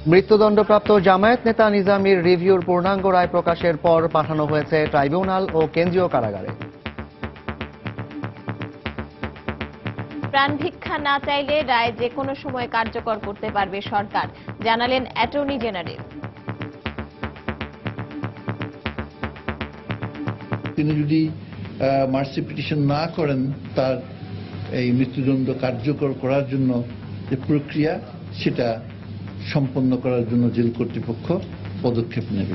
মৃত্যুদণ্ডপ্রাপ্ত জামায়াত নেতা নিজামীর রিভিউর পূর্ণাঙ্গ রায় প্রকাশের পর পাঠানো হয়েছে ট্রাইব্যুনাল ও কেন্দ্রীয় কারাগারে। প্রাণভিক্ষা না চাইলে রায় যে কোনো সময় কার্যকর করতে পারবে সরকার, জানালেন অ্যাটর্নি জেনারেল। তিনি যদি মার্সি পিটিশন না করেন, তার এই মৃত্যুদণ্ড কার্যকর করার জন্য যে প্রক্রিয়া, সেটা সম্পন্ন করার জন্য জেল কর্তৃপক্ষ পদক্ষেপ নেবে।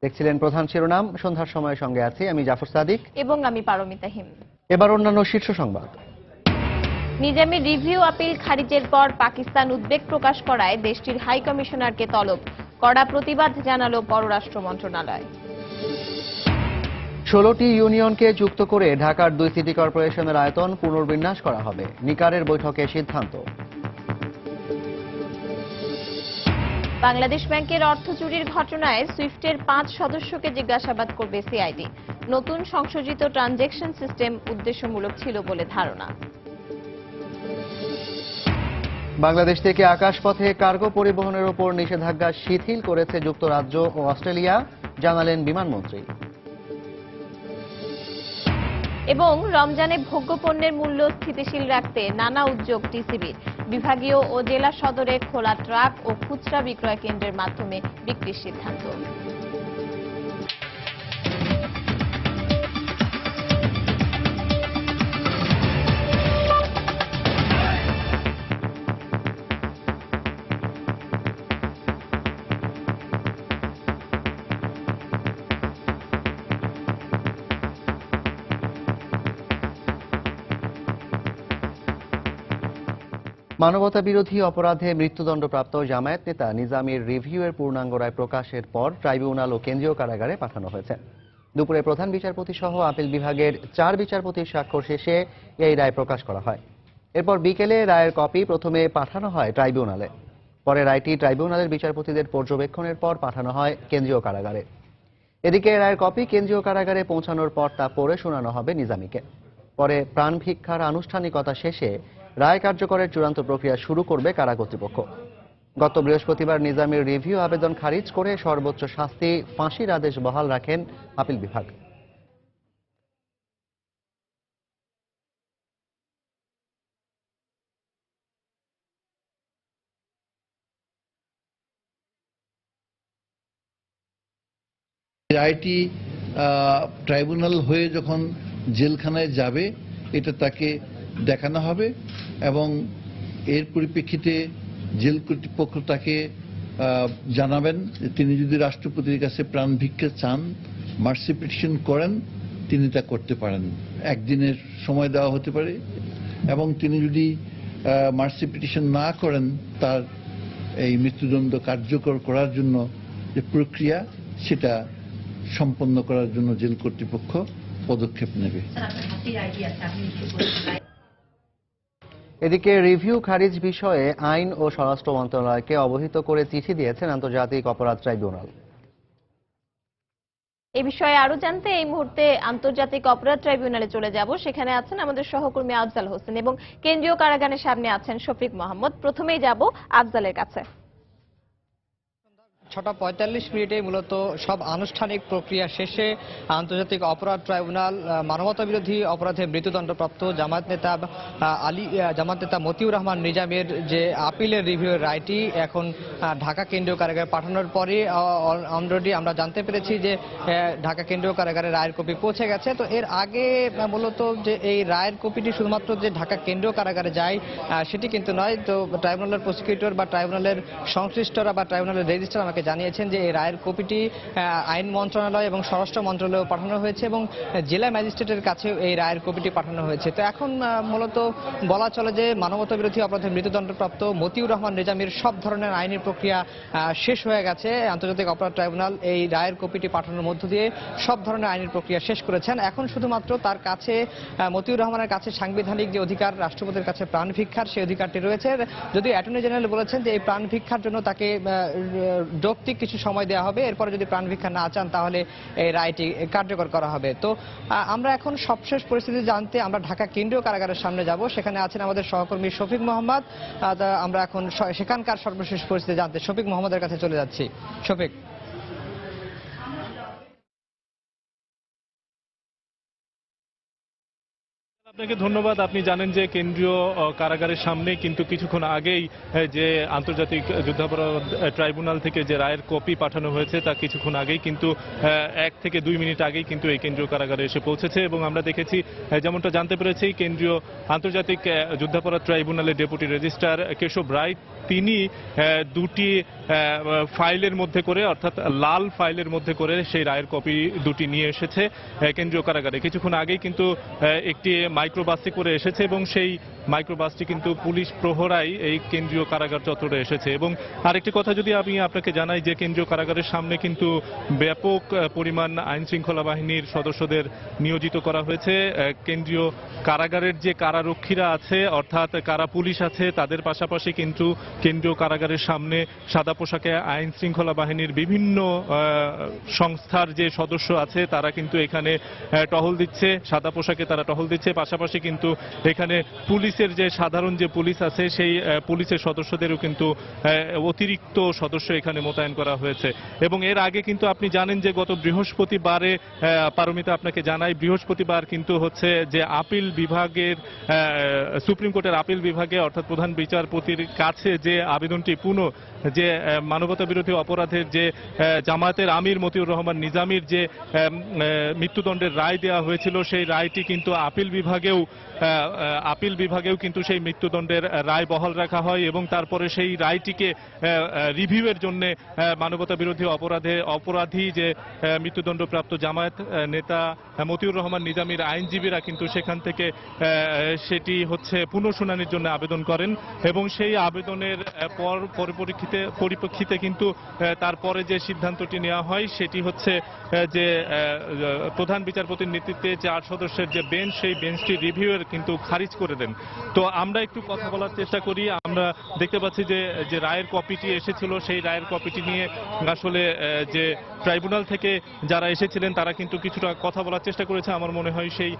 দেখছিলেন প্রধান শিরোনাম। সন্ধ্যার সময়ের সঙ্গে আছি আমি জাফর সাদিক এবং আমি পারমিতা হিম। এবার অন্যান্য শীর্ষ সংবাদ। নিজামীর রিভিউ আপিল খারিজের পর পাকিস্তান উদ্বেগ প্রকাশ করায় দেশটির হাই কমিশনারকে তলব, কড়া প্রতিবাদ জানালো পররাষ্ট্র মন্ত্রণালয়। 16টি ইউনিয়নকে যুক্ত করে ঢাকার 2 সিটি কর্পোরেশনের আয়তন পুনর্বিন্যাস করা হবে, নিকারের বৈঠকে সিদ্ধান্ত। বাংলাদেশ ব্যাংকের অর্থ চুরির ঘটনায় সুইফটের 5 সদস্যকে জিজ্ঞাসাবাদ করবে সিআইডি। নতুন সংশোধিত ট্রানজ্যাকশন সিস্টেম উদ্দেশ্যমূলক ছিল বলে ধারণা। বাংলাদেশ থেকে আকাশপথে কার্গো পরিবহনের ওপর নিষেধাজ্ঞা শিথিল করেছে যুক্তরাজ্য ও অস্ট্রেলিয়া, জানালেন বিমানমন্ত্রী। এবং রমজানে ভোগ্যপণ্যের মূল্য স্থিতিশীল রাখতে নানা উদ্যোগ টিসিবির। বিভাগীয় ও জেলা সদরে খোলা ট্রাক ও খুচরা বিক্রয় কেন্দ্রের মাধ্যমে বিক্রির সিদ্ধান্ত। মানবতা বিরোধী অপরাধে মৃত্যুদণ্ডপ্রাপ্ত জামায়াত নেতা নিজামীর রিভিউয়ের পূর্ণাঙ্গ রায় প্রকাশের পর ট্রাইব্যুনাল ও কেন্দ্রীয় কারাগারে পাঠানো হয়েছে। দুপুরে প্রধান বিচারপতি সহ আপিল বিভাগের 4 বিচারপতির স্বাক্ষর শেষে এই রায় প্রকাশ করা হয়। এরপর বিকেলে রায়ের কপি প্রথমে পাঠানো হয় ট্রাইব্যুনালে, পরে রায়টি ট্রাইব্যুনালের বিচারপতিদের পর্যবেক্ষণের পর পাঠানো হয় কেন্দ্রীয় কারাগারে। এদিকে রায়ের কপি কেন্দ্রীয় কারাগারে পৌঁছানোর পর তা পড়ে শোনানো হবে নিজামীকে। পরে প্রাণভিক্ষার আনুষ্ঠানিকতা শেষে রায় কার্যকরের চূড়ান্ত প্রক্রিয়া শুরু করবে কারা কর্তৃপক্ষ। গত বৃহস্পতিবার নিজামীর রিভিউ আবেদন খারিজ করে সর্বোচ্চ শাস্তি ফাঁসির আদেশ বহাল রাখেন আপিল বিভাগ। রায়টি ট্রাইব্যুনাল হয়ে যখন জেলখানায় যাবে, এটা তাকে দেখানো হবে এবং এর পরিপ্রেক্ষিতে জেল কর্তৃপক্ষ তাকে জানাবেন যে তিনি যদি রাষ্ট্রপতির কাছে প্রাণ ভিক্ষা চান, মার্সি পিটিশন করেন, তিনি তা করতে পারেন। একদিনের সময় দেওয়া হতে পারে এবং তিনি যদি মার্সি পিটিশন না করেন, তার এই মৃত্যুদণ্ড কার্যকর করার জন্য যে প্রক্রিয়া, সেটা সম্পন্ন করার জন্য জেল কর্তৃপক্ষ পদক্ষেপ নেবে। এদিকে রিভিউ খারিজ বিষয়ে আইন ও স্বরাষ্ট্র মন্ত্রণালয়কে অবহিত করে চিঠি দিয়েছেন আন্তর্জাতিক অপরাধ ট্রাইব্যুনাল। এই বিষয়ে আরো জানতে এই মুহূর্তে আন্তর্জাতিক অপরাধ ট্রাইব্যুনালে চলে যাব। সেখানে আছেন আমাদের সহকর্মী আফজাল হোসেন এবং কেন্দ্রীয় কারাগারের সামনে আছেন শফিক মোহাম্মদ। প্রথমেই যাব আফজালের কাছে। 6:45 মূলত সব আনুষ্ঠানিক প্রক্রিয়া শেষে আন্তর্জাতিক অপরাধ ট্রাইব্যুনাল মানবতা বিরোধী অপরাধে মৃত্যুদণ্ডপ্রাপ্ত জামায়াত নেতা মতিউর রহমান নিজামের যে আপিলের রিভিউয়ের রায়টি এখন ঢাকা কেন্দ্রীয় কারাগারে পাঠানোর পরে অলরেডি আমরা জানতে পেরেছি যে ঢাকা কেন্দ্রীয় কারাগারে রায়ের কপি পৌঁছে গেছে। তো এর আগে মূলত যে এই রায়ের কপিটি শুধুমাত্র যে ঢাকা কেন্দ্রীয় কারাগারে যায় সেটি কিন্তু নয়। তো ট্রাইব্যুনালের প্রসিকিউটর বা ট্রাইব্যুনালের সংশ্লিষ্টরা বা ট্রাইব্যুনালের রেজিস্ট্রার আমাকে জানিয়েছেন যে এই রায়ের কপিটি আইন মন্ত্রণালয় এবং স্বরাষ্ট্র মন্ত্রণালয়ে পাঠানো হয়েছে এবং জেলা ম্যাজিস্ট্রেটের কাছেও এই রায়ের কপিটি পাঠানো হয়েছে। তো এখন মূলত বলা চলে যে মানবতা বিরোধী অপরাধে মৃত্যুদণ্ডপ্রাপ্ত মতিউর রহমান নিজামীর সব ধরনের আইনি প্রক্রিয়া শেষ হয়ে গেছে। আন্তর্জাতিক অপরাধ ট্রাইব্যুনাল এই রায়ের কপিটি পাঠানোর মধ্য দিয়ে সব ধরনের আইনি প্রক্রিয়া শেষ করেছেন। এখন শুধুমাত্র তার কাছে মতিউর রহমানের কাছে সাংবিধানিক যে অধিকার, রাষ্ট্রপতির কাছে প্রাণ ভিক্ষার সেই অধিকারটি রয়েছে। যদিও অ্যাটর্নি জেনারেল বলেছেন যে এই প্রাণ ভিক্ষার জন্য তাকে যৌক্তিক কিছু সময় দেওয়া হবে, এরপরে যদি প্রাণ ভিক্ষা না চান তাহলে এই রায়টি কার্যকর করা হবে। তো আমরা এখন সবশেষ পরিস্থিতি জানতে আমরা ঢাকা কেন্দ্রীয় কারাগারের সামনে যাব, সেখানে আছেন আমাদের সহকর্মী শফিক মোহাম্মদ। আমরা এখন সেখানকার সর্বশেষ পরিস্থিতি জানতে শফিক মোহাম্মদের কাছে চলে যাচ্ছি। শফিক। আপনাকে ধন্যবাদ। আপনি জানেন যে কেন্দ্রীয় কারাগারের সামনে কিন্তু কিছুক্ষণ আগেই যে আন্তর্জাতিক যুদ্ধাপরাধ ট্রাইব্যুনাল থেকে যে রায়ের কপি পাঠানো হয়েছে তা কিছুক্ষণ আগেই কিন্তু 1 থেকে 2 মিনিট আগেই কিন্তু এই কেন্দ্রীয় কারাগারে এসে পৌঁছেছে এবং আমরা দেখেছি যেমনটা জানতে পেরেছি কেন্দ্রীয় আন্তর্জাতিক যুদ্ধাপরাধ ট্রাইব্যুনালের ডেপুটি রেজিস্ট্রার কেশব রায় তিনি দুটি ফাইলের মধ্যে করে অর্থাৎ লাল ফাইলের মধ্যে করে সেই রায়ের কপি দুটি নিয়ে এসেছে কেন্দ্রীয় কারাগারে। কিছুক্ষণ আগেই কিন্তু একটি মাইক্রোবাসে করে এসেছে এবং সেই মাইক্রোবাসটি কিন্তু পুলিশ প্রহরায় এই কেন্দ্রীয় কারাগার চত্বরে এসেছে। এবং আরেকটি কথা যদি আমি আপনাকে জানাই যে কেন্দ্রীয় কারাগারের সামনে কিন্তু ব্যাপক পরিমাণ আইন শৃঙ্খলা বাহিনীর সদস্যদের নিয়োজিত করা হয়েছে। কেন্দ্রীয় কারাগারের যে কারারক্ষীরা আছে অর্থাৎ কারা পুলিশ আছে তাদের পাশাপাশি কিন্তু কেন্দ্রীয় কারাগারের সামনে সাদা পোশাকে আইন শৃঙ্খলা বাহিনীর বিভিন্ন সংস্থার যে সদস্য আছে তারা কিন্তু এখানে টহল দিচ্ছে, সাদা পোশাকে তারা টহল দিচ্ছে। পাশাপাশি কিন্তু এখানে পুলিশের যে সাধারণ যে পুলিশ আছে সেই পুলিশের সদস্যদেরও কিন্তু অতিরিক্ত সদস্য এখানে মোতায়েন করা হয়েছে। এবং এর আগে কিন্তু আপনি জানেন যে গত বৃহস্পতিবারে পারমিতা আপনাকে জানাই বৃহস্পতিবার কিন্তু হচ্ছে যে আপিল বিভাগের সুপ্রিম কোর্টের আপিল বিভাগে অর্থাৎ প্রধান বিচারপতির কাছে যে আবেদনটি পুনঃ যে মানবতা বিরোধী অপরাধের যে জামায়াতের আমির মতিউর রহমান নিজামীর যে মৃত্যুদণ্ডের রায় দেওয়া হয়েছিল সেই রায়টি কিন্তু আপিল বিভাগেও কিন্তু সেই মৃত্যুদণ্ডের রায় বহাল রাখা হয় এবং তারপরে সেই রায়টিকে রিভিউয়ের জন্য মানবতা বিরোধী অপরাধী যে মৃত্যুদণ্ডপ্রাপ্ত জামায়াত নেতা মতিউর রহমান নিজামীর আইনজীবীরা কিন্তু সেখান থেকে সেটি হচ্ছে পুনঃশুনানির জন্য আবেদন করেন এবং সেই আবেদনের পরিপ্রেক্ষিতে কিন্তু তারপরে যে সিদ্ধান্তটি নেওয়া হয় সেটি হচ্ছে যে প্রধান বিচারপতির নেতৃত্বে 4 সদস্যের যে বেঞ্চ সেই বেঞ্চটি রিভিউয়ের কিন্তু খারিজ করে দেন। তো আমরা একটু কথা বলার চেষ্টা করি। আমরা দেখতে পাচ্ছি যে রায়ের কপিটি এসেছিল সেই রায়ের কপিটি নিয়ে আসলে যে ট্রাইব্যুনাল থেকে যারা এসেছিলেন তারা কিন্তু কিছুটা কথা বলার চেষ্টা করেছে। আমার মনে হয় সেই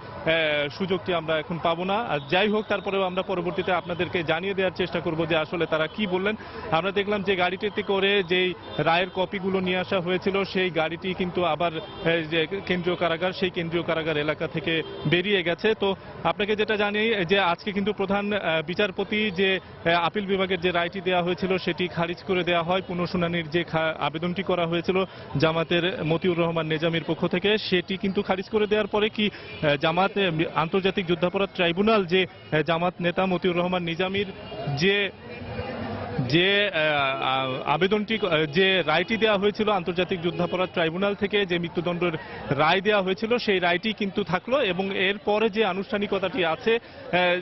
সুযোগটি আমরা এখন পাবো না। আর যাই হোক তারপরেও আমরা পরবর্তীতে আপনাদেরকে জানিয়ে দেওয়ার চেষ্টা করব যে আসলে তারা কি বললেন। আমরা দেখলাম যে গাড়িটিতে করে যেই রায়ের কপিগুলো নিয়ে আসা হয়েছিল সেই গাড়িটি কিন্তু আবার যে কেন্দ্রীয় কারাগার সেই কেন্দ্রীয় কারাগার এলাকা থেকে বেরিয়ে গেছে। তো আপনাকে যেটা জানি যে আজকে কিন্তু প্রধান বিচারপতি যে আপিল বিভাগের যে রায়টি দেওয়া হয়েছিল সেটি খারিজ করে দেওয়া হয়। পুনঃশুনানির যে আবেদনটি করা হয়েছিল জামাতের মতিউর রহমান নিজামীর পক্ষ থেকে সেটি কিন্তু খারিজ করে দেওয়ার পরে কি জামাত আন্তর্জাতিক যুদ্ধাপরাধ ট্রাইব্যুনাল যে জামাত নেতা মতিউর রহমান নিজামীর যে আবেদনটি যে রায়টি দেওয়া হয়েছিল আন্তর্জাতিক যুদ্ধাপরাধ ট্রাইব্যুনাল থেকে যে মৃত্যুদণ্ডের রায় দেওয়া হয়েছিল সেই রায়টি কিন্তু থাকলো এবং এরপরে যে আনুষ্ঠানিকতাটি আছে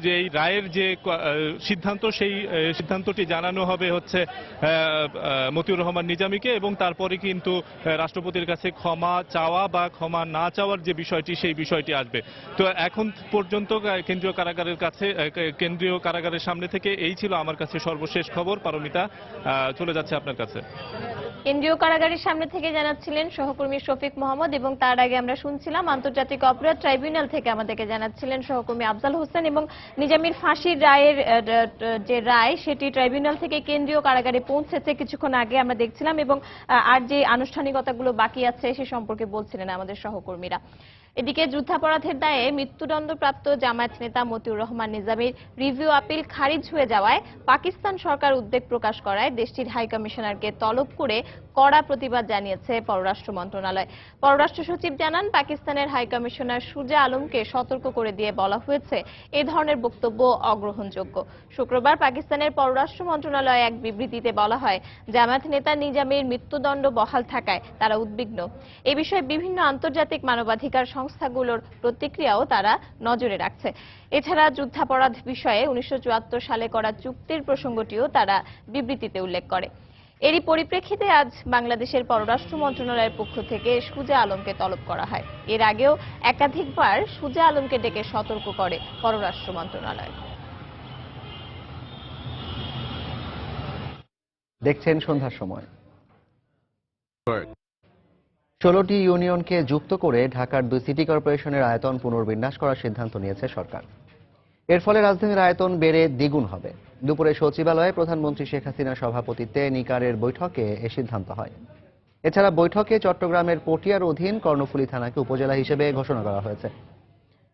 যে এই রায়ের যে সিদ্ধান্ত সেই সিদ্ধান্তটি জানানো হবে হচ্ছে মতিউর রহমান নিজামীকে এবং তারপরে কিন্তু রাষ্ট্রপতির কাছে ক্ষমা চাওয়া বা ক্ষমা না চাওয়ার যে বিষয়টি সেই বিষয়টি আসবে। তো এখন পর্যন্ত কেন্দ্রীয় কারাগারের সামনে থেকে এই ছিল আমার কাছে সর্বশেষ খবর। পারমিতা, চলে যাচ্ছে আপনার কাছে। কেন্দ্রীয় কারাগারের সামনে থেকে জানাচ্ছিলেন সহকর্মী শফিক মোহাম্মদ এবং তার আগে আমরা শুনছিলাম আন্তর্জাতিক অপরাধ ট্রাইব্যুনাল থেকে আমাদেরকে জানাচ্ছিলেন সহকর্মী আফজাল হোসেন এবং নিজামীর ফাঁসির রায়ের যে রায় সেটি ট্রাইব্যুনাল থেকে কেন্দ্রীয় কারাগারে পৌঁছেছে কিছুক্ষণ আগে আমরা দেখছিলাম এবং আর যে আনুষ্ঠানিকতাগুলো বাকি আছে সে সম্পর্কে বলছিলেন আমাদের সহকর্মীরা। এদিকে যুদ্ধাপরাধের দায়ে মৃত্যুদণ্ডপ্রাপ্ত জামায়াত নেতা মতিউর রহমান নিজামীর রিভিউ আপিল খারিজ হয়ে যাওয়ায় পাকিস্তান সরকার উদ্বেগ প্রকাশ করায় দেশটির হাই কমিশনারকে তলব করে কড়া প্রতিবাদ জানিয়েছে পররাষ্ট্র মন্ত্রণালয়। পররাষ্ট্র সচিব জানান পাকিস্তানের হাই কমিশনার সুজা আলমকে সতর্ক করে দিয়ে বলা হয়েছে এ ধরনের বক্তব্য অগ্রহণযোগ্য। শুক্রবার পাকিস্তানের পররাষ্ট্র মন্ত্রণালয়ে এক বিবৃতিতে বলা হয় জামায়াত নেতা নিজামীর মৃত্যুদণ্ড বহাল থাকায় তারা উদ্বিগ্ন। এ বিষয়ে বিভিন্ন আন্তর্জাতিক মানবাধিকার সংস্থাগুলোর প্রতিক্রিয়াও তারা নজরে রাখছে। এছাড়া যুদ্ধাপরাধ বিষয়ে 1974 সালে করা চুক্তির প্রসঙ্গটিও তারা বিবৃতিতে উল্লেখ করে। এরই পরিপ্রেক্ষিতে আজ বাংলাদেশের পররাষ্ট্র মন্ত্রণালয়ের পক্ষ থেকে সুজা আলমকে তলব করা হয়। এর আগেও একাধিকবার সুজা আলমকে ডেকে সতর্ক করে পররাষ্ট্র মন্ত্রণালয়। দেখছেন সন্ধ্যার সময়। 16টি ইউনিয়নকে যুক্ত করে ঢাকার 2 সিটি কর্পোরেশনের আয়তন পুনর্বিন্যাস করার সিদ্ধান্ত নিয়েছে সরকার। এর ফলে রাজধানীর আয়তন বেড়ে দ্বিগুণ হবে। দুপুরে সচিবালয়ে প্রধানমন্ত্রী শেখ হাসিনার সভাপতিত্বে নিকারের বৈঠকে এ সিদ্ধান্ত হয়। এছাড়া বৈঠকে চট্টগ্রামের পটিয়ার অধীন কর্ণফুলী থানাকে উপজেলা হিসেবে ঘোষণা করা হয়েছে।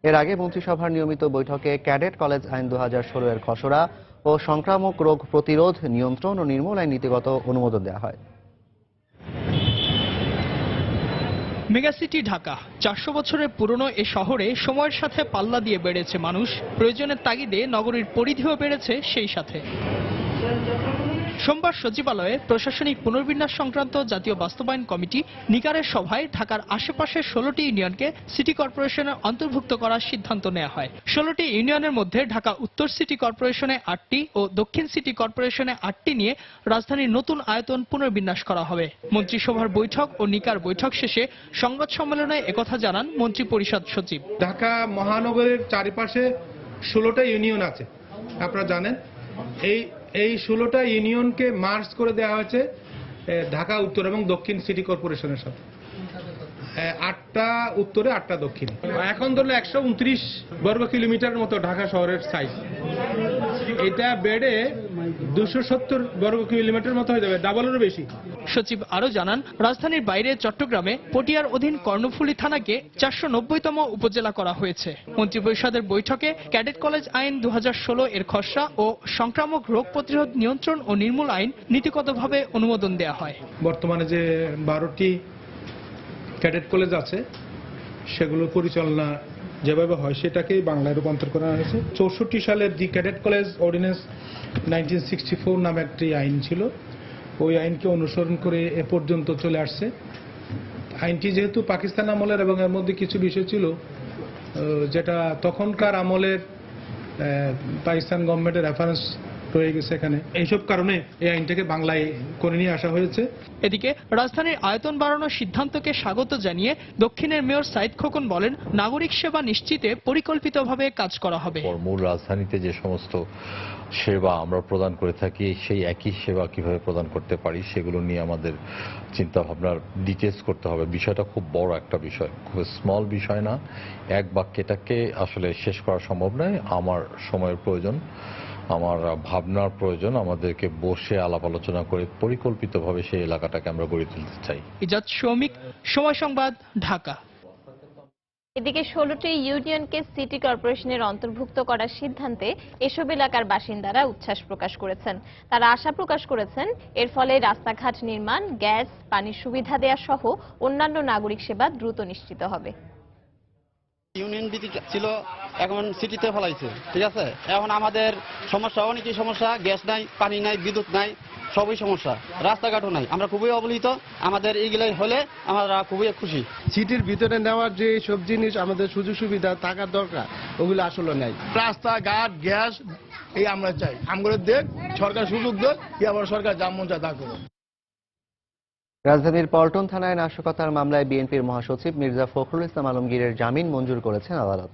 এর আগে মন্ত্রিসভার নিয়মিত বৈঠকে ক্যাডেট কলেজ আইন 2016 এর খসড়া ও সংক্রামক রোগ প্রতিরোধ, নিয়ন্ত্রণ ও নির্মূল আইন নীতিগত অনুমোদন দেওয়া হয়। মেগাসিটি ঢাকা 400 বছরের পুরনো এ শহরে সময়ের সাথে পাল্লা দিয়ে বেড়েছে মানুষ, প্রয়োজনের তাগিদে নগরীর পরিধিও বেড়েছে সেই সাথে। সোমবার সচিবালয়ে প্রশাসনিক পুনর্বিন্যাস সংক্রান্ত জাতীয় বাস্তবায়ন কমিটি নিকারের সভায় ঢাকার আশেপাশের 16টি ইউনিয়নকে সিটি কর্পোরেশনের অন্তর্ভুক্ত করার সিদ্ধান্ত নেওয়া হয়। 16টি ইউনিয়নের মধ্যে ঢাকা উত্তর সিটি কর্পোরেশনে 8টি ও দক্ষিণ সিটি কর্পোরেশনে 8টি নিয়ে রাজধানীর নতুন আয়তন পুনর্বিন্যাস করা হবে। মন্ত্রিসভার বৈঠক ও নিকার বৈঠক শেষে সংবাদ সম্মেলনে একথা জানান মন্ত্রিপরিষদ সচিব। ঢাকা মহানগরের চারিপাশে 16টা ইউনিয়ন আছে, আপনারা জানেন। এই 16টা ইউনিয়নকে মার্জ করে দেওয়া হয়েছে ঢাকা উত্তর এবং দক্ষিণ সিটি কর্পোরেশনের সাথে। 8টা উত্তরে 8টা দক্ষিণে। এখন ধরলে 129 বর্গ কিলোমিটারের মতো ঢাকা শহরের সাইজ, এটা বেড়ে 270 বর্গ কিলোমিটার মতো হয়ে যাবে, ডাবলেরও বেশি। সচিব আরো জানান, রাজধানীর বাইরে চট্টগ্রামে পটিয়ার অধীন কর্ণফুলী থানাকে 490তম উপজেলা করা হয়েছে। মন্ত্রিপরিষদের বৈঠকে ক্যাডেট কলেজ আইন 2016 এর খসড়া ও সংক্রামক রোগ প্রতিরোধ, নিয়ন্ত্রণ ও নির্মূল আইন নীতিগতভাবে অনুমোদন দেওয়া হয়। বর্তমানে যে 12টি ক্যাডেট কলেজ আছে সেগুলোর পরিচালনা যেভাবে হয় সেটাকেই বাংলায় রূপান্তর করা হয়েছে। 64 সালের দি ক্যাডেট কলেজ অর্ডিন্যান্স 1964 নামে একটি আইন ছিল, ওই আইনকে অনুসরণ করে এ পর্যন্ত চলে আসছে। আইনটি যেহেতু পাকিস্তান আমলের এবং এর মধ্যে কিছু বিষয় ছিল যেটা তখনকার আমলের পাকিস্তান গভর্নমেন্টের রেফারেন্স রয়ে গেছে এখানে, এইসব কারণে এই আইনটাকে বাংলায় করে নিয়ে আসা হয়েছে। এদিকে রাজধানীর আয়তন বাড়ানোর সিদ্ধান্তকে স্বাগত জানিয়ে দক্ষিণের মেয়র সাইদ খোকন বলেন, নাগরিক সেবা নিশ্চিতে পরিকল্পিতভাবে কাজ করা হবে। মূল রাজধানীতে যে সমস্ত সেবা আমরা প্রদান করে থাকি সেই একই সেবা কিভাবে প্রদান করতে পারি সেগুলো নিয়ে আমাদের চিন্তা ভাবনার ডিটেলস করতে হবে। বিষয়টা খুব বড় একটা বিষয়, খুব স্মল বিষয় না। এক বাক্যেটাকে আসলে শেষ করা সম্ভব নয়। আমার সময়ের প্রয়োজন, আমার ভাবনার প্রয়োজন। আমাদেরকে বসে আলাপ আলোচনা করে পরিকল্পিতভাবে সেই এলাকাটাকে আমরা গড়ে তুলতে চাই। ইজাজ শৌমিক, সময় সংবাদ, ঢাকা। এদিকে 16টি ইউনিয়নকে সিটি কর্পোরেশনের অন্তর্ভুক্ত করার সিদ্ধান্তে এসব এলাকার বাসিন্দারা উচ্ছ্বাস প্রকাশ করেছেন। তারা আশা প্রকাশ করেছেন এর ফলে রাস্তাঘাট নির্মাণ, গ্যাস, পানির সুবিধা দেওয়া সহ অন্যান্য নাগরিক সেবা দ্রুত নিশ্চিত হবে। ইউনিয়ন ভিত্তিক ছিল, এখন সিটিতে ফলাইছে, ঠিক আছে। এখন আমাদের সমস্যা, অনেকই সমস্যা, গ্যাস নাই, পানি নাই, বিদ্যুৎ নাই, সবই সমস্যা, রাস্তাঘাটও নাই। আমরা খুবই অবহেলিত। আমাদের এইগুলাই হলে আমরা খুবই খুশি। সিটির ভিতরে নেওয়ার যে সব জিনিস আমাদের সুযোগ সুবিধা থাকার দরকার, ওগুলো আসলে নাই। রাস্তাঘাট, গ্যাস, এই আমরা চাই। আমরা দেখ সরকার সুযোগ দেখ, আবার সরকার যেমন চায় তা করো। রাজধানীর পল্টন থানায় নাশকতার মামলায় বিএনপির মহাসচিব মির্জা ফখরুল ইসলাম আলমগীরের জামিন মঞ্জুর করেছেন আদালত।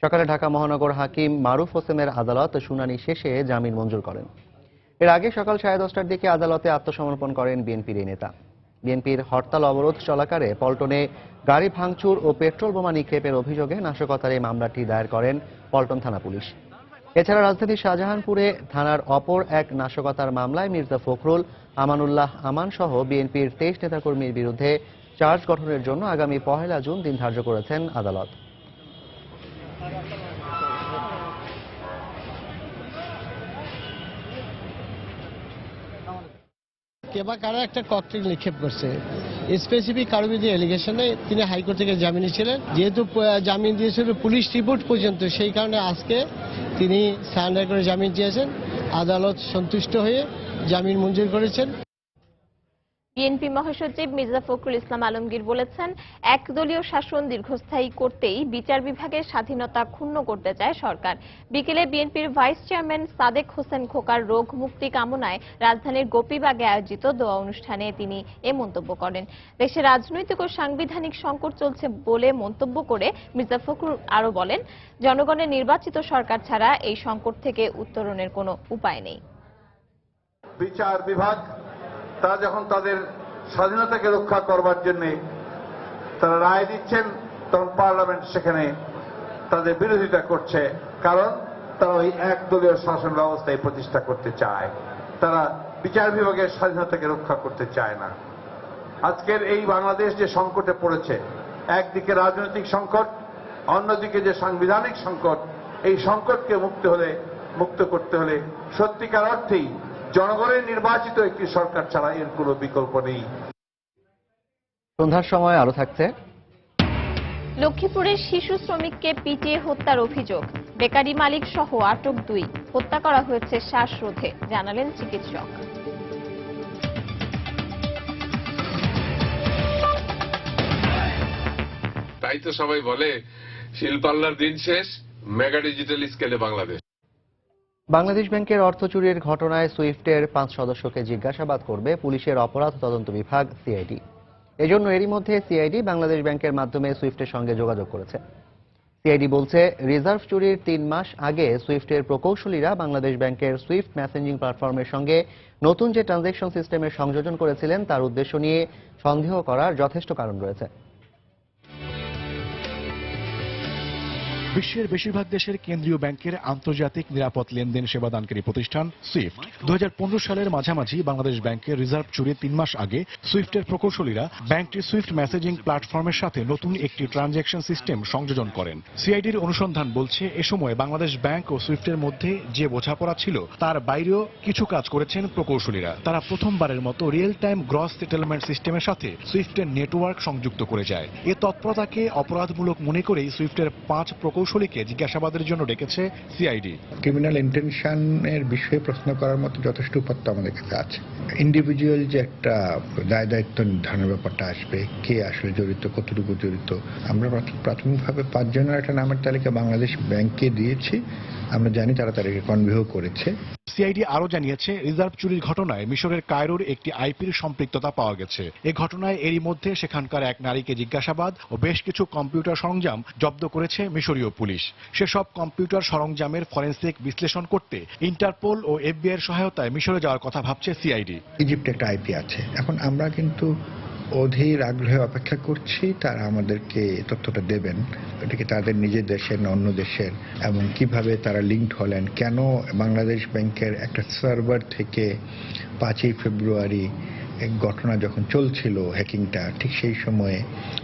সকালে ঢাকা মহানগর হাকিম মারুফ হোসেনের আদালত শুনানি শেষে জামিন মঞ্জুর করেন। এর আগে সকাল 10:30টার দিকে আদালতে আত্মসমর্পণ করেন বিএনপির এই নেতা। বিএনপির হরতাল অবরোধ চলাকালে পল্টনে গাড়ি ভাঙচুর ও পেট্রোল বোমা নিক্ষেপের অভিযোগে নাশকতার এই মামলাটি দায়ের করেন পল্টন থানা পুলিশ। এছাড়া রাজধানীর শাহজাহানপুরে থানার অপর এক নাশকতার মামলায় মির্জা ফখরুল, আমানুল্লাহ আমান সহ বিএনপির 23 নেতাকর্মীর বিরুদ্ধে চার্জ গঠনের জন্য আগামী 1 জুন দিন ধার্য করেছেন আদালত। কেবা কারা একটা ককটেল নিক্ষেপ করছে, স্পেসিফিক কারো বিরুদ্ধে এলিগেশনে তিনি হাইকোর্ট থেকে জামিনে ছিলেন। যেহেতু জামিন দিয়েছিল পুলিশ রিপোর্ট পর্যন্ত, সেই কারণে আজকে তিনি সারেন্ডার করে জামিন চেয়েছেন। আদালত সন্তুষ্ট হয়ে জামিন মঞ্জুর করেছেন। বিএনপি মহাসচিব মির্জা ফখরুল ইসলাম আলমগীর বলেছেন, একদলীয় শাসন দীর্ঘস্থায়ী করতেই বিচার বিভাগের স্বাধীনতা ক্ষুণ্ণ করতে চায় সরকার। বিকেলে বিএনপির ভাইস চেয়ারম্যান সাদেক হোসেন খোকার রোগ মুক্তি কামনায় রাজধানীর গোপীবাগে আয়োজিত দোয়া অনুষ্ঠানে তিনি এ মন্তব্য করেন। দেশে রাজনৈতিক ও সাংবিধানিক সংকট চলছে বলে মন্তব্য করে মির্জা ফখরুল আরো বলেন, জনগণের নির্বাচিত সরকার ছাড়া এই সংকট থেকে উত্তরণের কোনো উপায় নেই। বিচার বিভাগ তারা যখন তাদের স্বাধীনতাকে রক্ষা করবার জন্য তারা রায় দিচ্ছেন, তখন পার্লামেন্ট সেখানে তাদের বিরোধিতা করছে, কারণ তারা ওই একদলীয় শাসন ব্যবস্থায় প্রতিষ্ঠা করতে চায়। তারা বিচার বিভাগের স্বাধীনতাকে রক্ষা করতে চায় না। আজকের এই বাংলাদেশ যে সংকটে পড়েছে, একদিকে রাজনৈতিক সংকট, অন্যদিকে যে সাংবিধানিক সংকট, এই সংকটকে মুক্ত করতে হলে সত্যিকার অর্থেই জনগণের নির্বাচিত একটি সরকার ছাড়া এর কোনো বিকল্প নেই। সন্ধ্যার সময় আরো থাকছে লক্ষ্মীপুরের শিশু শ্রমিককে পিটিয়ে হত্যার অভিযোগ, বেকারি মালিক সহ আটক 2, হত্যা করা হয়েছে শ্বাসরোধে, জানালেন চিকিৎসক। তাই তো সবাই বলে শিল্পাল্লার দিন শেষ, মেগা ডিজিটাল স্কেলে বাংলাদেশ। বাংলাদেশ ব্যাংকের অর্থ চুরির ঘটনায় সুইফটের 5 সদস্যকে জিজ্ঞাসাবাদ করবে পুলিশের অপরাধ তদন্ত বিভাগ সিআইডি। এজন্য এরই মধ্যে সিআইডি বাংলাদেশ ব্যাংকের মাধ্যমে সুইফটের সঙ্গে যোগাযোগ করেছে। সিআইডি বলছে, রিজার্ভ চুরির 3 মাস আগে সুইফটের প্রকৌশলীরা বাংলাদেশ ব্যাংকের সুইফট মেসেঞ্জিং প্ল্যাটফর্মের সঙ্গে নতুন যে ট্রানজ্যাকশন সিস্টেমের সংযোজন করেছিলেন তার উদ্দেশ্য নিয়ে সন্দেহ করার যথেষ্ট কারণ রয়েছে। বিশ্বের বেশিরভাগ দেশের কেন্দ্রীয় ব্যাংকের আন্তর্জাতিক নিরাপদ লেনদেন সেবাদানকারী প্রতিষ্ঠান সুইফট 2015 সালের মাঝামাঝি বাংলাদেশ ব্যাংকের রিজার্ভ চুরির 3 মাস আগে সুইফটের প্রকৌশলীরা ব্যাংকটির সুইফট মেসেজিং প্ল্যাটফর্মের সাথে নতুন একটি ট্রানজ্যাকশন সিস্টেম সংযোজন করেন। সিআইডির অনুসন্ধান বলছে, এ সময় বাংলাদেশ ব্যাংক ও সুইফটের মধ্যে যে বোঝাপড়া ছিল তার বাইরেও কিছু কাজ করেছেন প্রকৌশলীরা। তারা প্রথমবারের মতো রিয়েল টাইম গ্রস সেটেলমেন্ট সিস্টেমের সাথে সুইফটের নেটওয়ার্ক সংযুক্ত করে যায়। এ তৎপরতাকে অপরাধমূলক মনে করেই সুইফটের 5 প্রকৌশলীকে জিজ্ঞাসাবাদের জন্য ডেকেছে সিআইডি। ক্রিমিনাল ইন্টেনশনের বিষয়ে প্রশ্ন করার মতো যথেষ্ট উপাত্ত আমাদের কাছে আছে। ইন্ডিভিজুয়াল যে একটা দায় দায়িত্ব নির্ধারণের ব্যাপারটা আসবে, কে আসলে জড়িত, কতটুকু জড়িত, আমরা প্রাথমিকভাবে 5 জনের একটা নামের তালিকা বাংলাদেশ ব্যাংককে দিয়েছি। আমরা জানি তারা তাদেরকে কনভিউ করেছে। সিআইডি আরো জানিয়েছে, রিজার্ভ চুরির ঘটনায় মিশরের কায়রোর একটি আইপির সম্পৃক্ততা পাওয়া গেছে। এ ঘটনায় এরই মধ্যে সেখানকার এক নারীকে জিজ্ঞাসাবাদ ও বেশ কিছু কম্পিউটার সরঞ্জাম জব্দ করেছে মিশরীয় পুলিশ। সেসব কম্পিউটার সরঞ্জামের ফরেনসিক বিশ্লেষণ করতে ইন্টারপোল ও এফবিআই এর সহায়তায় মিশরে যাওয়ার কথা ভাবছে সিআইডি। ইজিপ্টে একটা আইপি আছে। এখন আমরা কিন্তু অধীর আগ্রহে অপেক্ষা করছি তারা আমাদেরকে তথ্যটা দেবেন, এটাকে তাদের নিজের দেশের না অন্য দেশের, এবং কিভাবে তারা লিঙ্কড হলেন, কেন বাংলাদেশ ব্যাংকের একটা সার্ভার থেকে 5ই ফেব্রুয়ারি ঘটনা যখন চলছিল হ্যাকিংটা, ঠিক সেই সময়ে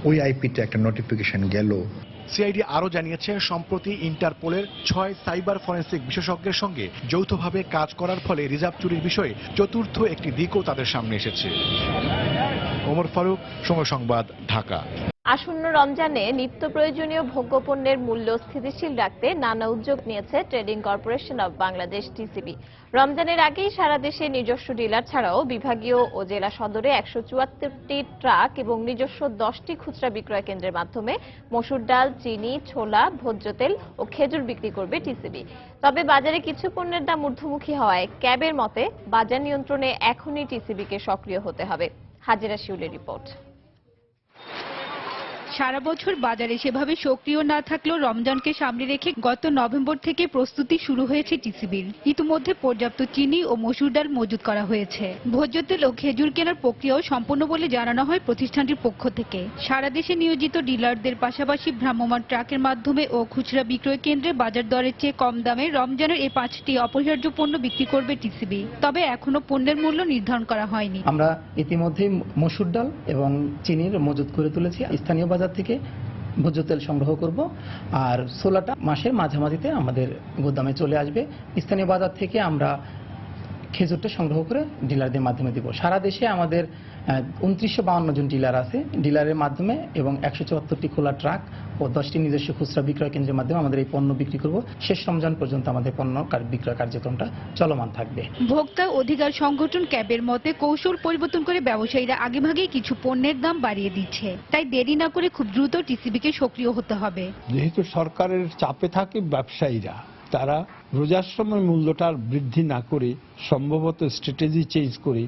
ওই আইপিতে একটা নোটিফিকেশন গেল। সিআইডি আরো জানিয়েছে, সম্প্রতি ইন্টারপোলের 6 সাইবার ফরেনসিক বিশেষজ্ঞের সঙ্গে যৌথভাবে কাজ করার ফলে রিজার্ভ চুরির বিষয়ে চতুর্থ একটি দিকও তাদের সামনে এসেছে। ওমর ফারুক, সময় সংবাদ, ঢাকা। আসন্ন রমজানে নিত্য প্রয়োজনীয় ভোগ্যপণ্যের মূল্য স্থিতিশীল রাখতে নানা উদ্যোগ নিয়েছে trading corporation of Bangladesh TCB. রমজানের আগেই সারা দেশে নিজস্ব ডিলার ছাড়াও বিভাগীয় ও জেলা সদরে 174টি ট্রাক এবং নিজস্ব 10টি খুচরা বিক্রয় কেন্দ্রের মাধ্যমে মসুর ডাল, চিনি, ছোলা, ভোজ্য তেল ও খেজুর বিক্রি করবে টিসিবি। তবে বাজারে কিছু পণ্যের দাম ঊর্ধ্বমুখী হওয়ায় ক্যাবের মতে বাজার নিয়ন্ত্রণে এখনই টিসিবিকে সক্রিয় হতে হবে। হাজিরা শিউলের রিপোর্ট। সারা বছর বাজারে সেভাবে সক্রিয় না থাকলেও রমজানকে সামনে রেখে গত নভেম্বর থেকে প্রস্তুতি শুরু হয়েছে টিসিবির। ইতিমধ্যে পর্যাপ্ত চিনি ও মসুর ডাল মজুত করা হয়েছে। ভোজ্য তেল ও খেজুর কেনার প্রক্রিয়াও সম্পন্ন বলে জানানো হয় প্রতিষ্ঠানটির পক্ষ থেকে। সারা দেশে নিয়োজিত ডিলারদের পাশাপাশি ভ্রাম্যমাণ ট্রাকের মাধ্যমে ও খুচরা বিক্রয় কেন্দ্রে বাজার দরের চেয়ে কম দামে রমজানের এই 5টি অপরিহার্য পণ্য বিক্রি করবে টিসিবি। তবে এখনো পণ্যের মূল্য নির্ধারণ করা হয়নি। আমরা ইতিমধ্যেই মসুর ডাল এবং চিনির মজুত করে তুলেছি। স্থানীয় বাজার থেকে ভোজ্য তেল সংগ্রহ করব, আর ছোলাটা মাসের মাঝামাঝিতে আমাদের গোদামে চলে আসবে। স্থানীয় বাজার থেকে আমরা খেজুরটা সংগ্রহ করে ডিলারদের মাধ্যমে দেব। সারা দেশে আমাদের 2952 জন ডিলার আছে। ডিলারের মাধ্যমে এবং 174টি খোলা ট্রাক ও 10টি নিজস্ব খুচরা বিক্রয় কেন্দ্রের মাধ্যমে আমাদের এই পণ্য বিক্রি করব। শেষ রমজান পর্যন্ত আমাদের পণ্য বিক্রয় কার্যক্রমটা চলমান থাকবে। ভোক্তা অধিকার সংগঠন ক্যাবের মতে কৌশল পরিবর্তন করে ব্যবসায়ীরা আগেভাগেই কিছু পণ্যের দাম বাড়িয়ে দিচ্ছে। তাই দেরি না করে খুব দ্রুত টিসিবিকে সক্রিয় হতে হবে। যেহেতু সরকারের চাপে থাকে ব্যবসায়ীরা, তারা রোজার সময় মূল্যটা বৃদ্ধি না করে সম্ভবত স্ট্র্যাটেজি চেঞ্জ করে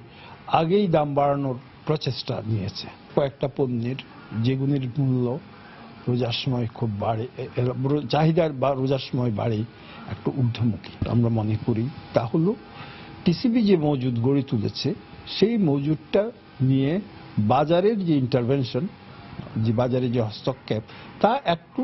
আগেই দাম বাড়ানোর প্রচেষ্টা নিয়েছে। কয়েকটা পণ্যের যেগুলির মূল্য রোজার সময় খুব বাড়ে, চাহিদার বা রোজার সময় বাড়ে একটু ঊর্ধ্বমুখী, আমরা মনে করি তা হলো টিসিবি যে মজুদ গড়ে তুলেছে সেই মজুদটা নিয়ে বাজারের যে ইন্টারভেনশন, যে বাজারে যে হস্তক্ষেপ, তা একটু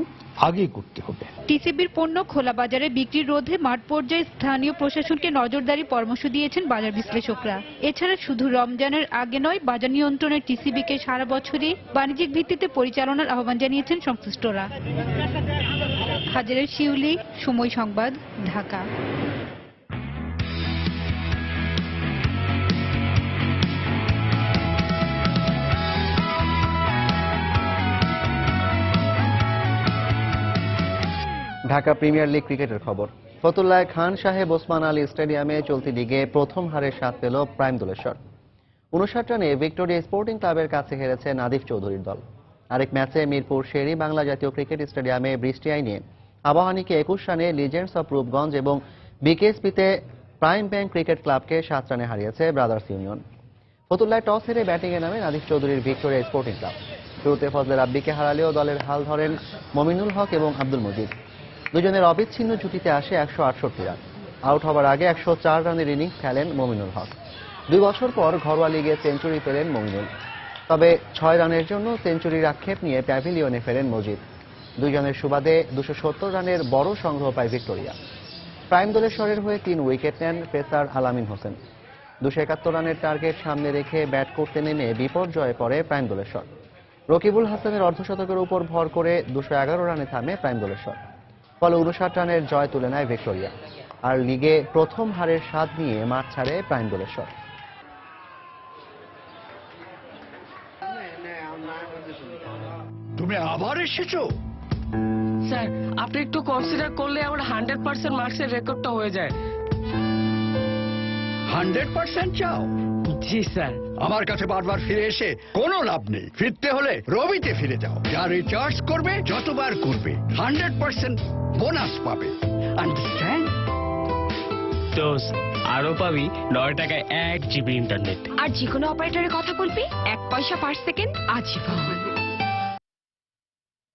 আগে করতে হবে। টিসিবির পণ্য খোলা বাজারে বিক্রি রোধে মাঠ পর্যায়ে স্থানীয় প্রশাসনকে নজরদারি পরামর্শ দিয়েছেন বাজার বিশ্লেষকরা। এছাড়া শুধু রমজানের আগে নয়, বাজার নিয়ন্ত্রণের টিসিবিকে সারা বছরই বাণিজ্যিক ভিত্তিতে পরিচালনার আহ্বান জানিয়েছেন সংশ্লিষ্টরা। হাজারের শিউলি, সময় সংবাদ, ঢাকা। ঢাকা প্রিমিয়ার লিগ ক্রিকেটের খবর। ফতুল্লায় খান সাহেব ওসমান আলী স্টেডিয়ামে চলতি লিগে প্রথম হারের স্বাদ পেল প্রাইম দোলেশ্বর। 59 রানে ভিক্টোরিয়া স্পোর্টিং ক্লাবের কাছে হেরেছে নাদিফ চৌধুরীর দল। আরেক ম্যাচে মিরপুর শেরি বাংলা জাতীয় ক্রিকেট স্টেডিয়ামে বৃষ্টি আইনে আবাহনীকে 21 রানে লিজেন্ডস অফ রূপগঞ্জ এবং বিকেএসপিতে প্রাইম ব্যাংক ক্রিকেট ক্লাবকে 7 রানে হারিয়েছে ব্রাদার্স ইউনিয়ন। ফতুল্লায় টস হেরে ব্যাটিংয়ে নামে নাদিফ চৌধুরীর ভিক্টোরিয়া স্পোর্টিং ক্লাব। শুরুতে ফজলে রাব্বিকে হারালেও দলের হাল ধরেন মমিনুল হক এবং আব্দুল মজিদ। দুজনের অবিচ্ছিন্ন জুটিতে আসে 168 রান। আউট হবার আগে 104 রানের ইনিংস খেলেন মমিনুল হক। 2 বছর পর ঘরোয়া লিগে সেঞ্চুরি পেলেন মমিনুল। তবে 6 রানের জন্য সেঞ্চুরির আক্ষেপ নিয়ে প্যাভিলিয়নে ফেরেন মজিদ। দুজনের সুবাদে 270 রানের বড় সংগ্রহ পায় ভিক্টোরিয়া। প্রাইম দোলেশ্বরের হয়ে 3 উইকেট নেন পেসার আলামিন হোসেন। 271 রানের টার্গেট সামনে রেখে ব্যাট করতে নেমে বিপর্যয়ে পড়ে প্রাইম দোলেশ্বর। রকিবুল হাসানের অর্ধশতকের উপর ভর করে 211 রানে থামে প্রাইম দোলেশ্বর। ফলে 59 রানের জয় তুলে নেয় ভিক্টোরিয়া। আর লিগে প্রথম হারের স্বাদ নিয়ে মাঠ ছাড়ে প্রাইম দোলেশ্বর। তুমি আবার এসেছো? স্যার, আপনি একটু কনসিডার করলে আমার 100% মার্কসের রেকর্ডটা হয়ে যায়। 100% চাও? জি স্যার। আমার কাছে বারবার ফিরে এসে কোনো লাভ নেই। ফিরতে হলে রবিতে ফিরে যাও। যা রিচার্জ করবে যতবার করবে 100% বোনাস পাবে। আন্ডারস্ট্যান্ড? দোস, আরো পাবি 9 টাকায় 1 জিবি ইন্টারনেট। আর যে কোনো অপারেটরে কথা বলবি 1 পয়সা পার সেকেন্ড আজীবন।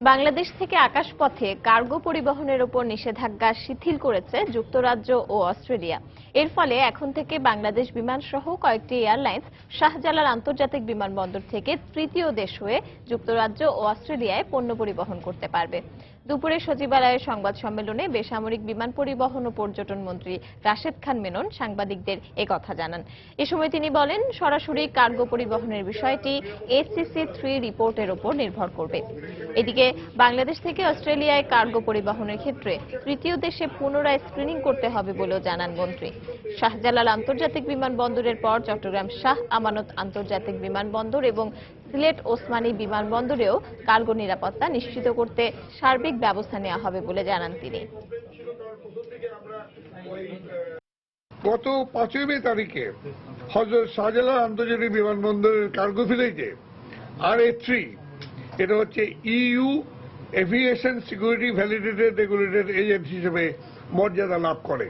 বাংলাদেশ থেকে আকাশপথে কার্গো পরিবহনের উপর নিষেধাজ্ঞা শিথিল করেছে যুক্তরাজ্য ও অস্ট্রেলিয়া। এর ফলে এখন থেকে বাংলাদেশ বিমান সহ কয়েকটি এয়ারলাইন্স শাহজালাল আন্তর্জাতিক বিমানবন্দর থেকে তৃতীয় দেশ হয়ে যুক্তরাজ্য ও অস্ট্রেলিয়ায় পণ্য পরিবহন করতে পারবে। দুপুরে সচিবালয়ের সংবাদ সম্মেলনে বেসামরিক বিমান পরিবহন ও পর্যটন মন্ত্রী রাশেদ খান মেনন সাংবাদিকদের একথা জানান। এ সময় তিনি বলেন, সরাসরি কার্গো পরিবহনের বিষয়টি ACC 3 রিপোর্টের উপর নির্ভর করবে। এদিকে বাংলাদেশ থেকে অস্ট্রেলিয়ায় কার্গো পরিবহনের ক্ষেত্রে তৃতীয় দেশে পুনরায় স্ক্রিনিং করতে হবে বলেও জানান মন্ত্রী। শাহজালাল আন্তর্জাতিক বিমানবন্দরের পর চট্টগ্রাম শাহ আমানত আন্তর্জাতিক বিমানবন্দর এবং সিলেট ওসমানী বিমানবন্দরেও কার্গো নিরাপত্তা নিশ্চিত করতে সার্বিক ব্যবস্থা নেওয়া হবে বলে জানান তিনি। গত 5 মে তারিখে হযরত শাহজালাল আন্তর্জাতিক বিমানবন্দরের কার্গো ফিলেজে RA3, এটা হচ্ছে EU aviation security validated regulated agency হিসেবে মর্যাদা লাভ করে।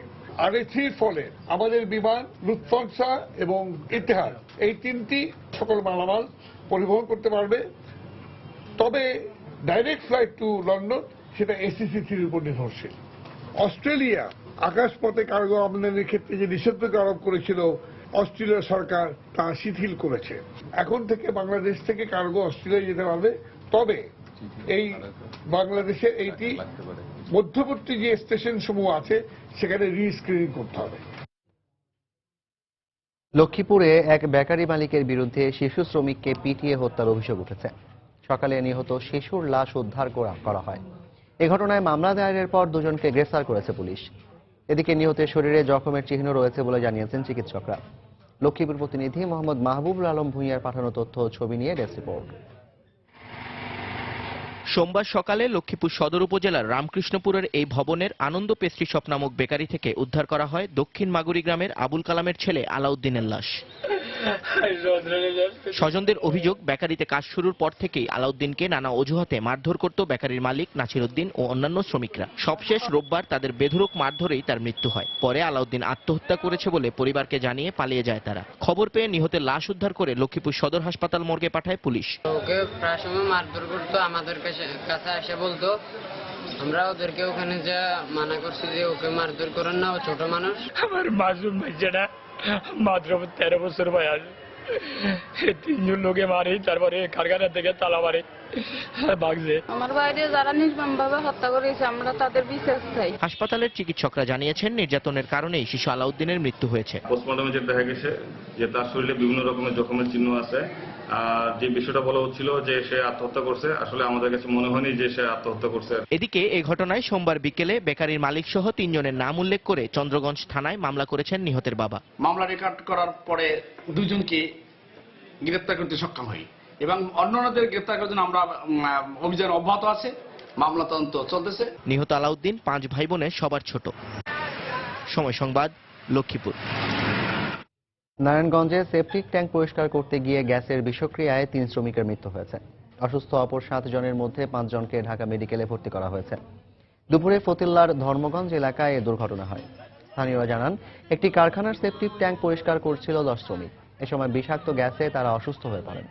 RA3 ফলে আমাদের বিমান লুফথানসা এবং ইতিহাদ এই 3টি সকল মালামাল পরিবহন করতে পারবে। তবে ডাইরেক্ট ফ্লাইট টু লন্ডন সেটা ACC 3 উপর নির্ভরশীল। অস্ট্রেলিয়া আকাশপথে কার্গো আমদানির ক্ষেত্রে যে নিষেধাজ্ঞা আরোপ করেছিল অস্ট্রেলিয়া সরকার তা শিথিল করেছে। এখন থেকে বাংলাদেশ থেকে কার্গো অস্ট্রেলিয়া যেতে পারবে। তবে এই বাংলাদেশে এইটি মধ্যবর্তী যে স্টেশন সমূহ আছে সেখানে রিস্ক্রিনিং করতে হবে। লক্ষ্মীপুরে এক বেকারি মালিকের বিরুদ্ধে শিশু শ্রমিককে পিটিয়ে হত্যার অভিযোগ উঠেছে। সকালে নিহত শিশুর লাশ উদ্ধার করা হয়। এ ঘটনায় মামলা দায়েরের পর দুজনকে গ্রেফতার করেছে পুলিশ। এদিকে নিহতের শরীরে জখমের চিহ্ন রয়েছে বলে জানিয়েছেন চিকিৎসকরা। লক্ষ্মীপুর প্রতিনিধি মোহাম্মদ মাহবুবুল আলম ভূঁইয়ার পাঠানো তথ্য ও ছবি নিয়ে ডেস্ক রিপোর্ট। সোমবার সকালে লক্ষ্মীপুর সদর উপজেলার রামকৃষ্ণপুরের এই ভবনের আনন্দ পেস্ট্রি শপ নামক বেকারি থেকে উদ্ধার করা হয় দক্ষিণ মাগুরি গ্রামের আবুল কালামের ছেলে আলাউদ্দিনের লাশ। স্বজনদের অভিযোগ, বেকারিতে কাজ শুরুর পর থেকেই আলাউদ্দিনকে নানা অজুহাতে মারধর করত বেকারির মালিক নাছির উদ্দিন ও অন্যান্য শ্রমিকরা। সবশেষ রোববার তাদের বেধড়ক মারধরেই তার মৃত্যু হয়। পরে আলাউদ্দিন আত্মহত্যা করেছে বলে পরিবারকে জানিয়ে পালিয়ে যায় তারা। খবর পেয়ে নিহতের লাশ উদ্ধার করে লক্ষ্মীপুর সদর হাসপাতাল মর্গে পাঠায় পুলিশ। ওকে প্রায় সময় মারধর করতো, আমাদের কাছে এসে বলতো আমরা ওদেরকে ওখানে যা মানা করছি যে ওকে মারধর করেন না, ও ছোট মানুষ। আমার মাসুম ভাইজাটা মাত্র 13 বছর বয়স, 3 লোকে মারে, তারপরে কারখানা থেকে তালা মারে ভাগছে। আমার বাইরে যারা নির্মমভাবে হত্যা করেছে আমরা তাদের বিচার চাই। হাসপাতালের চিকিৎসকরা জানিয়েছেন নির্যাতনের কারণেই শিশু আলাউদ্দিনের মৃত্যু হয়েছে। পোস্টমর্টমে যেটা দেখা গেছে যে তার শরীরে বিভিন্ন রকমের জখমের চিহ্ন আছে। আর যে বিষয়টা বলা হচ্ছিল যে সে আত্মহত্যা করছে, আসলে আমাদের কাছে মনে হয়নি যে সে আত্মহত্যা করছে। এদিকে এই ঘটনায় সোমবার বিকেলে বেকারির মালিক সহ 3 জনের নাম উল্লেখ করে চন্দ্রগঞ্জ থানায় মামলা করেছেন নিহতের বাবা। মামলা রেকর্ড করার পরে 2 জনকে গ্রেপ্তার করতে সক্ষম হই এবং অন্যদের গ্রেপ্তার করার জন্য আমরা অভিযান অব্যাহত আছে, মামলা তদন্ত চলতেছে। নিহত আলাউদ্দিন 5 ভাই বোনের সবার ছোট। সময় সংবাদ, লক্ষ্মীপুর। নারায়ণগঞ্জে সেপটিক ট্যাঙ্ক পরিষ্কার করতে গিয়ে গ্যাসের বিষক্রিয়ায় 3 শ্রমিকের মৃত্যু হয়েছে। অসুস্থ অপর 7 জনের মধ্যে 5 জনকে ঢাকা মেডিকেলে ভর্তি করা হয়েছে। দুপুরে ফতিল্লার ধর্মগঞ্জ এলাকায় এ দুর্ঘটনা হয়। স্থানীয়রা জানান, একটি কারখানার সেপটিক ট্যাঙ্ক পরিষ্কার করছিল 10 শ্রমিক। এ সময় বিষাক্ত গ্যাসে তারা অসুস্থ হয়ে পড়েন।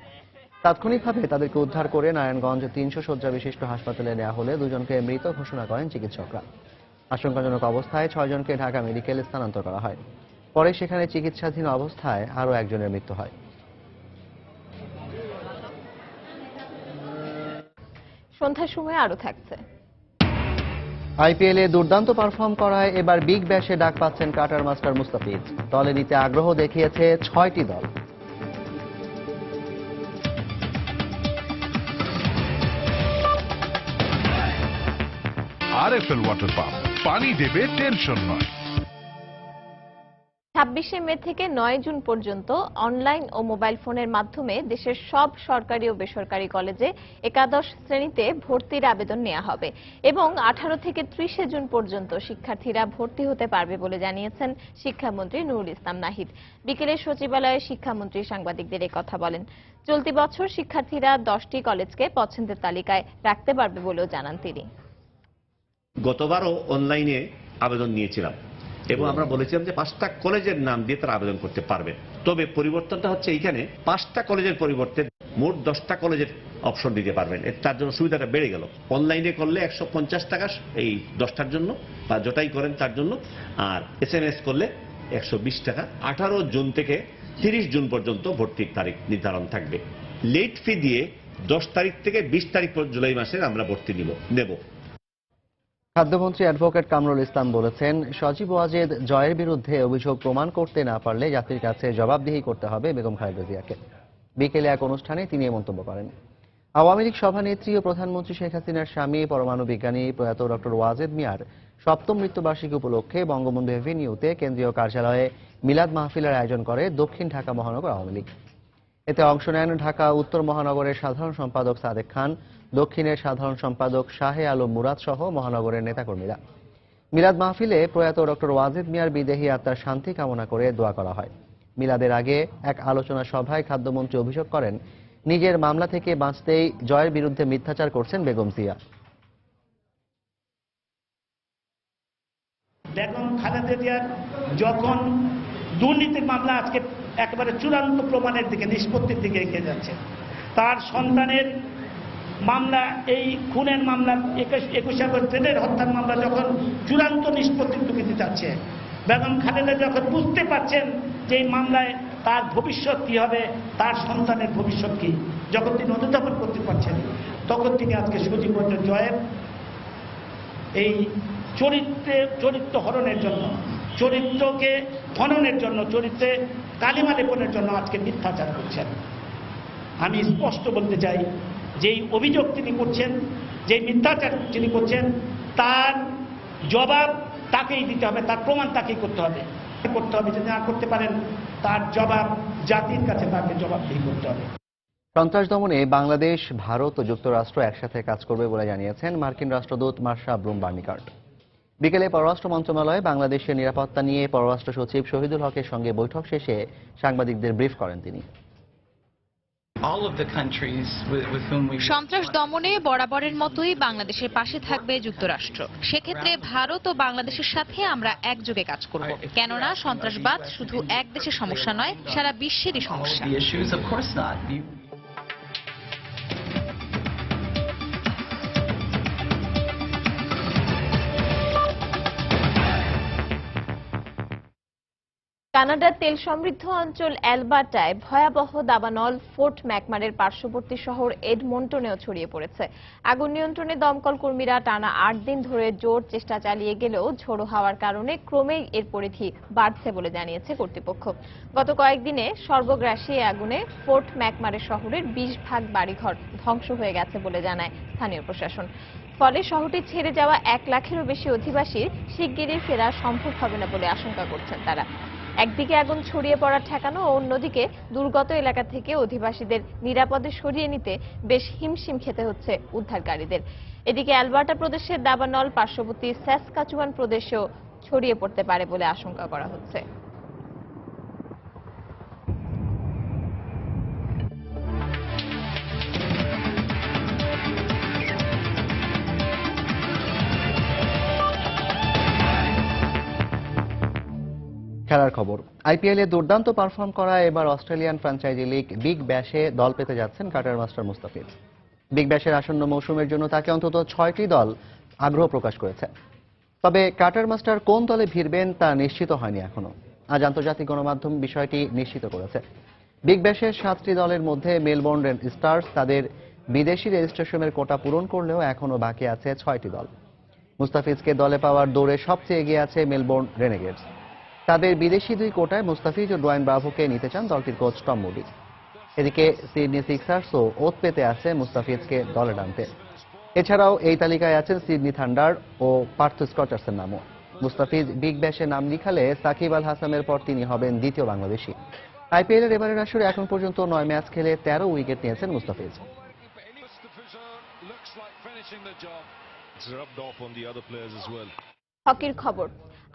তাৎক্ষণিকভাবে তাদেরকে উদ্ধার করে নারায়ণগঞ্জ 300 শয্যা বিশিষ্ট হাসপাতালে নেওয়া হলে 2 জনকে মৃত ঘোষণা করেন চিকিৎসকরা। আশঙ্কাজনক অবস্থায় 6 জনকে ঢাকা মেডিকেলে স্থানান্তর করা হয়। পরে সেখানে চিকিৎসাধীন অবস্থায় আরও 1 জনের মৃত্যু হয়। সন্ধ্যার সময় আরো থাকছে। আইপিএলে দুর্দান্ত পারফর্ম করায় এবার বিগ ব্যাশে ডাক পাচ্ছেন কাটার মাস্টার মুস্তাফিজ। দলে নিতে আগ্রহ দেখিয়েছে 6টি দল। আরএফএল ওয়াটার পাম্প, পানি দেবে টেনশন নয়। 26শে মে থেকে 9 জুন পর্যন্ত অনলাইন ও মোবাইল ফোনের মাধ্যমে দেশের সব সরকারি ও বেসরকারি কলেজে একাদশ শ্রেণীতে ভর্তির আবেদন নেওয়া হবে এবং 18 থেকে 30শে জুন পর্যন্ত শিক্ষার্থীরা ভর্তি হতে পারবে বলে জানিয়েছেন শিক্ষামন্ত্রী নুরুল ইসলাম নাহিদ। বিকেলে সচিবালয়ে শিক্ষামন্ত্রী সাংবাদিকদের এই কথা বলেন। চলতি বছর শিক্ষার্থীরা 10টি কলেজকে পছন্দের তালিকায় রাখতে পারবে বলেও জানান তিনি। গতবারও অনলাইনে আবেদন নিয়েছিলাম এবং আমরা বলেছিলাম যে 5টা কলেজের নাম দিয়ে তারা আবেদন করতে পারবে। তবে পরিবর্তনটা হচ্ছে এইখানে 5টা কলেজের পরিবর্তে মোট 10টা কলেজের অপশন দিতে পারবেন। তার জন্য সুবিধাটা বেড়ে গেল। অনলাইনে করলে 150 টাকা এই 10টার জন্য বা যটাই করেন তার জন্য, আর SMS করলে 120 টাকা। 18 জুন থেকে 30 জুন পর্যন্ত ভর্তির তারিখ নির্ধারণ থাকবে। লেট ফি দিয়ে 10 তারিখ থেকে 20 তারিখ পর্যন্ত জুলাই মাসে আমরা ভর্তি নেব। খাদ্যমন্ত্রী অ্যাডভোকেট কামরুল ইসলাম বলেছেন, সজীব ওয়াজেদ জয়ের বিরুদ্ধে অভিযোগ প্রমাণ করতে না পারলে জাতির কাছে জবাবদিহি করতে হবে বেগম খালেদা জিয়াকে। বিকেলে এক অনুষ্ঠানে তিনি এই মন্তব্য করেন। আওয়ামী লীগ সভানেত্রী ও প্রধানমন্ত্রী শেখ হাসিনার স্বামী পরমাণু বিজ্ঞানী প্রয়াত ডক্টর ওয়াজেদ মিয়ার 7ম মৃত্যুবার্ষিকী উপলক্ষে বঙ্গবন্ধু এভিনিউতে কেন্দ্রীয় কার্যালয়ে মিলাদ মাহফিলের আয়োজন করে দক্ষিণ ঢাকা মহানগর আওয়ামী লীগ। এতে অংশ নেন ঢাকা উত্তর মহানগরের সাধারণ সম্পাদক সাদেক খান, দক্ষিণের সাধারণ সম্পাদক শাহে আলম মুরাদ সহ মহানগরের নেতাকর্মীরা। মিলাদ মাহফিলে প্রয়াত ডক্টর ওয়াজেদ মিয়ার বিদেহী আত্মার শান্তি কামনা করে দোয়া করা হয়। মিলাদের আগে এক আলোচনা সভায় খাদ্যমন্ত্রী অভিযোগ করেন, নিজের মামলা থেকে বাঁচতেই জয়ের বিরুদ্ধে মিথ্যাচার করছেন বেগম জিয়া। বেগম খালেদা জিয়ার যখন দুর্নীতির মামলা আজকে একেবারে চূড়ান্ত প্রমাণের দিকে, নিষ্পত্তির দিকে এগিয়ে যাচ্ছে, তার সন্তানের মামলা, এই খুনের মামলা, 21 আগস্ট ট্রেনের হত্যার মামলা যখন চূড়ান্ত নিষ্পত্তির দিকে যাচ্ছে, বেগম খালেদা যখন বুঝতে পারছেন যে এই মামলায় তার ভবিষ্যৎ কি হবে, তার সন্তানের ভবিষ্যৎ কি, যখন তিনি অনুধাবন করতে পারছেন, তখন তিনি আজকে সজীব ওয়াজেদ জয়ের এই চরিত্র হরণের জন্য, চরিত্রকে হননের জন্য, চরিত্রে কালিমা লেপনের জন্য আজকে মিথ্যাচার করছেন। আমি স্পষ্ট বলতে চাই, যেই অভিযোগ তিনি করছেন, যে মিথ্যাচার তিনি করছেন, তার জবাব তাকেই দিতে হবে, তার প্রমাণ তাকেই করতে হবে। যদি না করতে পারেন, তার জবাব জাতির কাছে তাকে জবাবদিহি করতে হবে। সন্ত্রাস দমনে বাংলাদেশ, ভারত ও যুক্তরাষ্ট্র একসাথে কাজ করবে বলে জানিয়েছেন মার্কিন রাষ্ট্রদূত মার্শা ব্রুম বার্নিকার্ড। বিকেলে পররাষ্ট্র মন্ত্রণালয়ে বাংলাদেশের নিরাপত্তা নিয়ে পররাষ্ট্র সচিব শহীদুল হকের সঙ্গে বৈঠক শেষে সাংবাদিকদের ব্রিফ করেন তিনি। সন্ত্রাস দমনে বরাবরের মতোই বাংলাদেশের পাশে থাকবে যুক্তরাষ্ট্র। সেক্ষেত্রে ভারত ও বাংলাদেশের সাথে আমরা একযোগে কাজ করব, কেননা সন্ত্রাসবাদ শুধু এক দেশের সমস্যা নয়, সারা বিশ্বেরই সমস্যা। কানাডার তেল সমৃদ্ধ অঞ্চল অ্যালবার্টায় ভয়াবহ দাবানল ফোর্ট ম্যাকমারের পার্শ্ববর্তী শহর এডমন্টনেও ছড়িয়ে পড়েছে। আগুন নিয়ন্ত্রণে দমকল কর্মীরা টানা 8 দিন ধরে জোর চেষ্টা চালিয়ে গেলেও ঝোড়ো হাওয়ার কারণে ক্রমেই এর পরিধি বাড়ছে বলে জানিয়েছে কর্তৃপক্ষ। গত কয়েকদিনে সর্বগ্রাসী এই আগুনে ফোর্ট ম্যাকমারে শহরের 20 ভাগ বাড়িঘর ধ্বংস হয়ে গেছে বলে জানায় স্থানীয় প্রশাসন। ফলে শহরটি ছেড়ে যাওয়া 1 লাখেরও বেশি অধিবাসীর শিগগিরই ফেরা সম্ভব হবে না বলে আশঙ্কা করছেন তারা। একদিকে আগুন ছড়িয়ে পড়া ঠেকানো ও অন্যদিকে দুর্গত এলাকা থেকে অধিবাসীদের নিরাপদে সরিয়ে নিতে বেশ হিমশিম খেতে হচ্ছে উদ্ধারকারীদের। এদিকে অ্যালবার্টা প্রদেশের দাবানল পার্শ্ববর্তী স্যাসকাচুয়ান প্রদেশেও ছড়িয়ে পড়তে পারে বলে আশঙ্কা করা হচ্ছে। খেলার খবর, আইপিএলে দুর্দান্ত পারফর্ম করা এবার অস্ট্রেলিয়ান ফ্র্যাঞ্চাইজি লিগ বিগ ব্যাশে দল পেতে যাচ্ছেন কাটার মাস্টার মুস্তাফিজ। বিগ ব্যাশের আসন্ন মৌসুমের জন্য তাকে অন্তত 6টি দল আগ্রহ প্রকাশ করেছে। তবে কাটার মাস্টার কোন দলে ভিড়বেন তা নিশ্চিত হয়নি এখনো। আজ আন্তর্জাতিক গণমাধ্যম বিষয়টি নিশ্চিত করেছে। বিগ ব্যাশের 7টি দলের মধ্যে মেলবোর্ন স্টার্স তাদের বিদেশি রেজিস্ট্রেশনের কোটা পূরণ করলেও এখনো বাকি আছে 6টি দল। মুস্তাফিজকে দলে পাওয়ার দৌড়ে সবচেয়ে এগিয়ে আছে মেলবোর্ন রেনেগেডস। তাদের বিদেশি 2 কোটায় মুস্তাফিজ ও ডোয়াইন ব্রাভোকে নিতে চান দলটির কোচ টম মুডি। এদিকে সিডনি সিক্সার্সও ওত পেতে আছে মুস্তাফিজকে দলে টানতে। এছাড়াও এই তালিকায় আছেন সিডনি থান্ডার ও পার্থ স্কচার্সের নামও। মুস্তাফিজ বিগ ব্যাশে নাম লিখালে সাকিব আল হাসানের পর তিনি হবেন দ্বিতীয় বাংলাদেশি। আইপিএলের এবারের আসরে এখন পর্যন্ত 9 ম্যাচ খেলে 13 উইকেট নিয়েছেন মুস্তাফিজ। হকির খবর,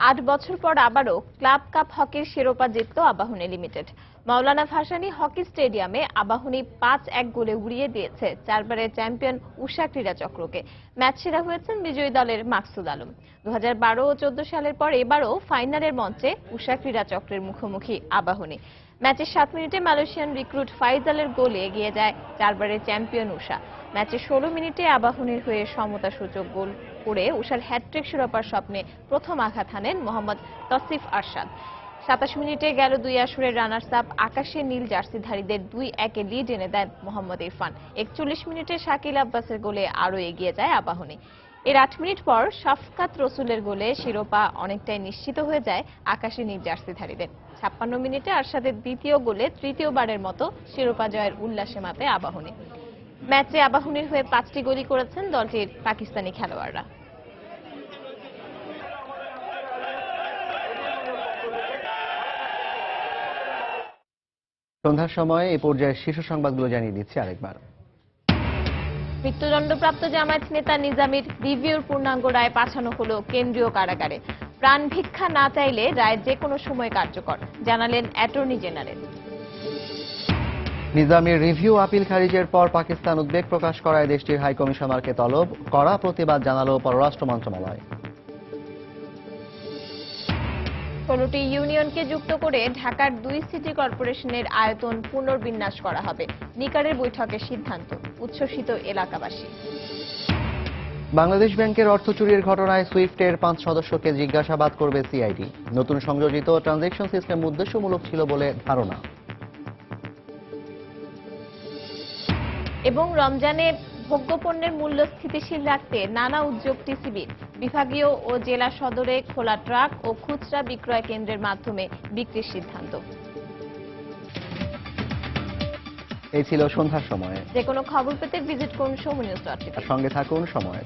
8 বছর পর আবারও ক্লাব কাপ হকির শিরোপা জিতল আবাহনী লিমিটেড। মাওলানা ভাসানী হকি স্টেডিয়ামে আবাহনী 5-1 গোলে উড়িয়ে দিয়েছে 4 বারের চ্যাম্পিয়ন উষা ক্রীড়া চক্রকে। ম্যাচ সেরা হয়েছেন বিজয়ী দলের মাকসুদ আলম। 2012 ও 14 সালের পর এবারও ফাইনালের মঞ্চে উষা ক্রীড়া চক্রের মুখোমুখি আবাহনী। ম্যাচের 7 মিনিটে মালয়েশিয়ান রিক্রুট ফাইজালের গোলে এগিয়ে যায় 4 বারের চ্যাম্পিয়ন উষা। ম্যাচের 16 মিনিটে আবাহনীর হয়ে সমতাসূচক গোল করে উষার হ্যাটট্রিক শিরোপার স্বপ্নে প্রথম আঘাত হানেন মোহাম্মদ তসিফ আরশাদ। 27 মিনিটে গেল 2 আসরের রানার্স আপ আকাশে নীল জার্সিধারীদের 2-1 লিড এনে দেন মোহাম্মদ ইরফান। 41 মিনিটে শাকিল আব্বাসের গোলে আরও এগিয়ে যায় আবাহনী। এর 8 মিনিট পর শাফকাত রসুলের গোলে শিরোপা অনেকটাই নিশ্চিত হয়ে যায় আকাশে নীল জার্সিধারীদের। 56 মিনিটে আরশাদের দ্বিতীয় গোলে তৃতীয়বারের মতো শিরোপা জয়ের উল্লাসে মাতে আবাহনী। ম্যাচে আবাহনীর হয়ে 5টি গোলই করেছেন দলটির পাকিস্তানি খেলোয়াড়রা। সন্ধ্যার সময় এই পর্যায়ে শীর্ষ সংবাদগুলো জানিয়ে দিচ্ছি আরেকবার। মৃত্যুদণ্ডপ্রাপ্ত জামায়াত নেতা নিজামীর রিভিউর পূর্ণাঙ্গ রায় পাঠানো হলো কেন্দ্রীয় কারাগারে। প্রাণ ভিক্ষা না চাইলে রায় যে কোনো সময় কার্যকর, জানালেন অ্যাটর্নি জেনারেল। নিজামীর রিভিউ আপিল খারিজের পর পাকিস্তান উদ্বেগ প্রকাশ করায় দেশটির হাই কমিশনারকে তলব, কড়া প্রতিবাদ জানালো পররাষ্ট্র মন্ত্রণালয়। 16টি ইউনিয়নকে যুক্ত করে ঢাকার 2 সিটি কর্পোরেশনের আয়তন পুনর্বিন্যাস করা হবে, নিকারের বৈঠকে সিদ্ধান্ত, উচ্ছ্বসিত এলাকাবাসী। বাংলাদেশ ব্যাংকের অর্থ চুরির ঘটনায় সুইফটের 5 সদস্যকে জিজ্ঞাসাবাদ করবে সিআইডি। নতুন সংযোজিত ট্রানজ্যাকশন সিস্টেম উদ্দেশ্যমূলক ছিল বলে ধারণা। এবং রমজানে ভোগ্যপণ্যের মূল্য স্থিতিশীল রাখতে নানা উদ্যোগ টিসিবির। বিভাগীয় ও জেলা সদরে খোলা ট্রাক ও খুচরা বিক্রয় কেন্দ্রের মাধ্যমে বিক্রির সিদ্ধান্ত। এই ছিল সন্ধ্যার সময়। যে কোনো খবর পেতে ভিজিট করুন সময় নিউজ.টিভি। সঙ্গে থাকুন সময়।